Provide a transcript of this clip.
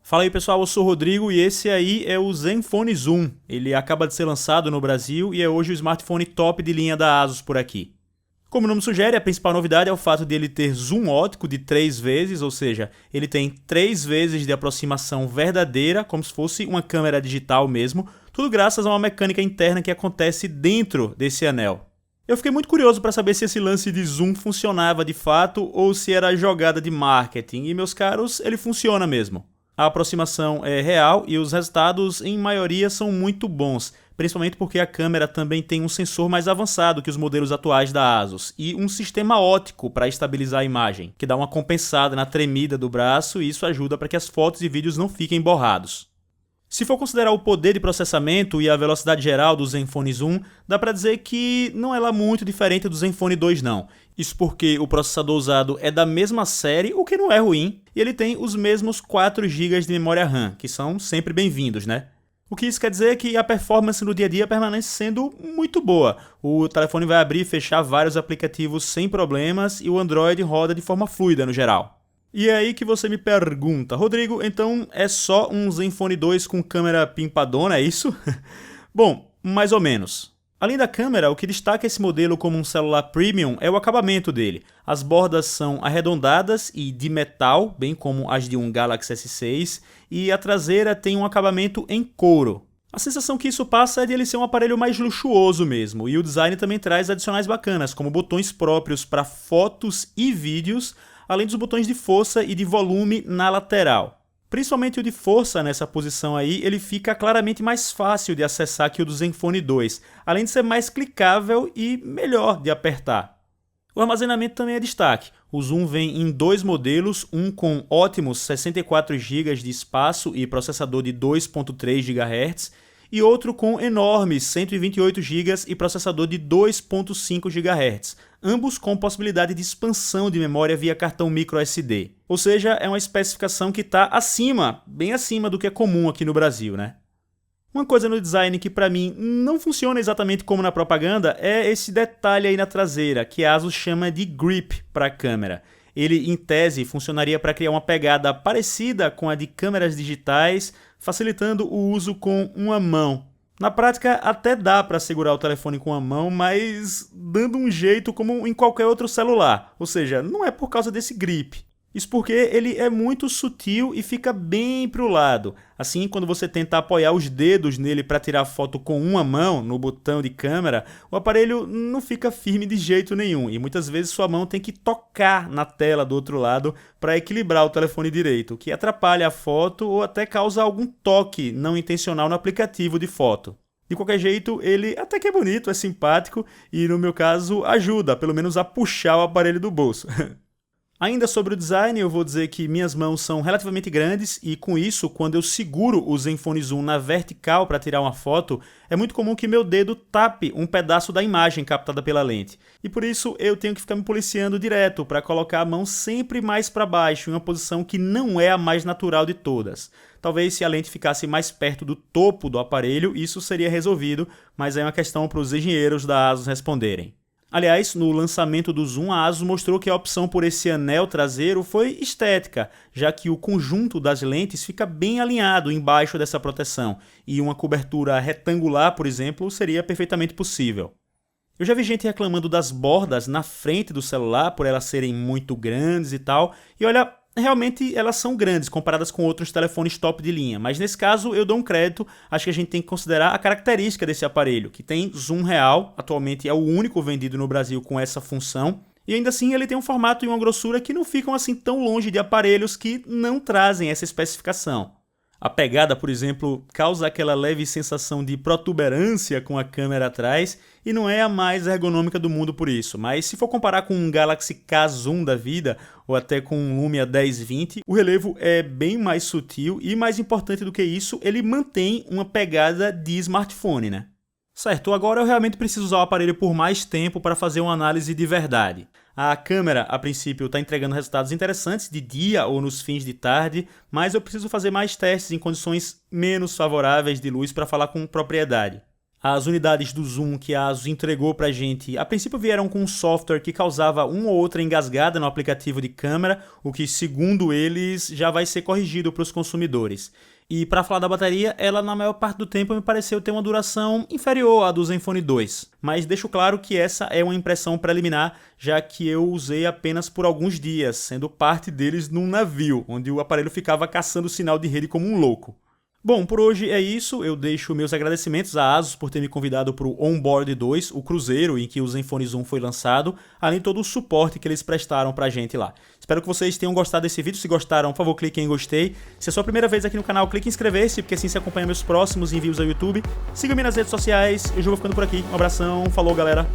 Fala aí pessoal, eu sou o Rodrigo e esse aí é o Zenfone Zoom. Ele acaba de ser lançado no Brasil e é hoje o smartphone top de linha da ASUS por aqui. Como o nome sugere, a principal novidade é o fato de ele ter zoom óptico de 3 vezes, ou seja, ele tem 3 vezes de aproximação verdadeira, como se fosse uma câmera digital mesmo, tudo graças a uma mecânica interna que acontece dentro desse anel. Eu fiquei muito curioso para saber se esse lance de zoom funcionava de fato ou se era jogada de marketing, e meus caros, ele funciona mesmo. A aproximação é real e os resultados, em maioria, são muito bons, principalmente porque a câmera também tem um sensor mais avançado que os modelos atuais da ASUS e um sistema óptico para estabilizar a imagem, que dá uma compensada na tremida do braço e isso ajuda para que as fotos e vídeos não fiquem borrados. Se for considerar o poder de processamento e a velocidade geral do Zenfone Zoom, dá para dizer que não é lá muito diferente do Zenfone 2 não. Isso porque o processador usado é da mesma série, o que não é ruim, e ele tem os mesmos 4 GB de memória RAM, que são sempre bem-vindos, né? O que isso quer dizer é que a performance no dia a dia permanece sendo muito boa. O telefone vai abrir e fechar vários aplicativos sem problemas e o Android roda de forma fluida no geral. E é aí que você me pergunta, Rodrigo, então é só um Zenfone 2 com câmera pimpadona, é isso? Bom, mais ou menos. Além da câmera, o que destaca esse modelo como um celular premium é o acabamento dele. As bordas são arredondadas e de metal, bem como as de um Galaxy S6, e a traseira tem um acabamento em couro. A sensação que isso passa é de ele ser um aparelho mais luxuoso mesmo, e o design também traz adicionais bacanas, como botões próprios para fotos e vídeos, além dos botões de força e de volume na lateral. Principalmente o de força nessa posição aí, ele fica claramente mais fácil de acessar que o do Zenfone 2, além de ser mais clicável e melhor de apertar. O armazenamento também é destaque. O Zoom vem em 2 modelos, um com ótimos 64 GB de espaço e processador de 2.3 GHz, e outro com enormes 128 GB e processador de 2.5 GHz, ambos com possibilidade de expansão de memória via cartão microSD. Ou seja, é uma especificação que está acima, bem acima do que é comum aqui no Brasil, né? Uma coisa no design que para mim não funciona exatamente como na propaganda é esse detalhe aí na traseira, que a ASUS chama de grip para a câmera. Ele, em tese, funcionaria para criar uma pegada parecida com a de câmeras digitais, facilitando o uso com uma mão. Na prática, até dá para segurar o telefone com a mão, mas dando um jeito como em qualquer outro celular. Ou seja, não é por causa desse grip. Isso porque ele é muito sutil e fica bem para o lado. Assim, quando você tenta apoiar os dedos nele para tirar foto com uma mão no botão de câmera, o aparelho não fica firme de jeito nenhum e muitas vezes sua mão tem que tocar na tela do outro lado para equilibrar o telefone direito, o que atrapalha a foto ou até causa algum toque não intencional no aplicativo de foto. De qualquer jeito, ele até que é bonito, é simpático e, no meu caso, ajuda, pelo menos, a puxar o aparelho do bolso. Ainda sobre o design, eu vou dizer que minhas mãos são relativamente grandes e com isso, quando eu seguro o Zenfone Zoom na vertical para tirar uma foto, é muito comum que meu dedo tape um pedaço da imagem captada pela lente. E por isso eu tenho que ficar me policiando direto para colocar a mão sempre mais para baixo, em uma posição que não é a mais natural de todas. Talvez se a lente ficasse mais perto do topo do aparelho, isso seria resolvido, mas é uma questão para os engenheiros da ASUS responderem. Aliás, no lançamento do Zoom, a ASUS mostrou que a opção por esse anel traseiro foi estética, já que o conjunto das lentes fica bem alinhado embaixo dessa proteção, e uma cobertura retangular, por exemplo, seria perfeitamente possível. Eu já vi gente reclamando das bordas na frente do celular por elas serem muito grandes e tal, e olha, realmente elas são grandes comparadas com outros telefones top de linha, mas nesse caso eu dou um crédito, acho que a gente tem que considerar a característica desse aparelho, que tem zoom real, atualmente é o único vendido no Brasil com essa função, e ainda assim ele tem um formato e uma grossura que não ficam assim tão longe de aparelhos que não trazem essa especificação. A pegada, por exemplo, causa aquela leve sensação de protuberância com a câmera atrás e não é a mais ergonômica do mundo por isso, mas se for comparar com um Galaxy K Zoom da vida ou até com um Lumia 1020, o relevo é bem mais sutil e, mais importante do que isso, ele mantém uma pegada de smartphone, né? Certo, agora eu realmente preciso usar o aparelho por mais tempo para fazer uma análise de verdade. A câmera, a princípio, está entregando resultados interessantes de dia ou nos fins de tarde, mas eu preciso fazer mais testes em condições menos favoráveis de luz para falar com propriedade. As unidades do Zoom que a ASUS entregou pra gente, a princípio vieram com um software que causava uma ou outra engasgada no aplicativo de câmera, o que, segundo eles, já vai ser corrigido para os consumidores. E para falar da bateria, ela na maior parte do tempo me pareceu ter uma duração inferior à do Zenfone 2. Mas deixo claro que essa é uma impressão preliminar, já que eu usei apenas por alguns dias, sendo parte deles num navio, onde o aparelho ficava caçando sinal de rede como um louco. Bom, por hoje é isso. Eu deixo meus agradecimentos à ASUS por ter me convidado para o Onboard 2, o cruzeiro em que o Zenfone Zoom foi lançado, além de todo o suporte que eles prestaram pra gente lá. Espero que vocês tenham gostado desse vídeo. Se gostaram, por favor, clique em gostei. Se é a sua primeira vez aqui no canal, clique em inscrever-se, porque assim você acompanha meus próximos envios ao YouTube. Siga-me nas redes sociais. Eu já vou ficando por aqui. Um abração, falou galera!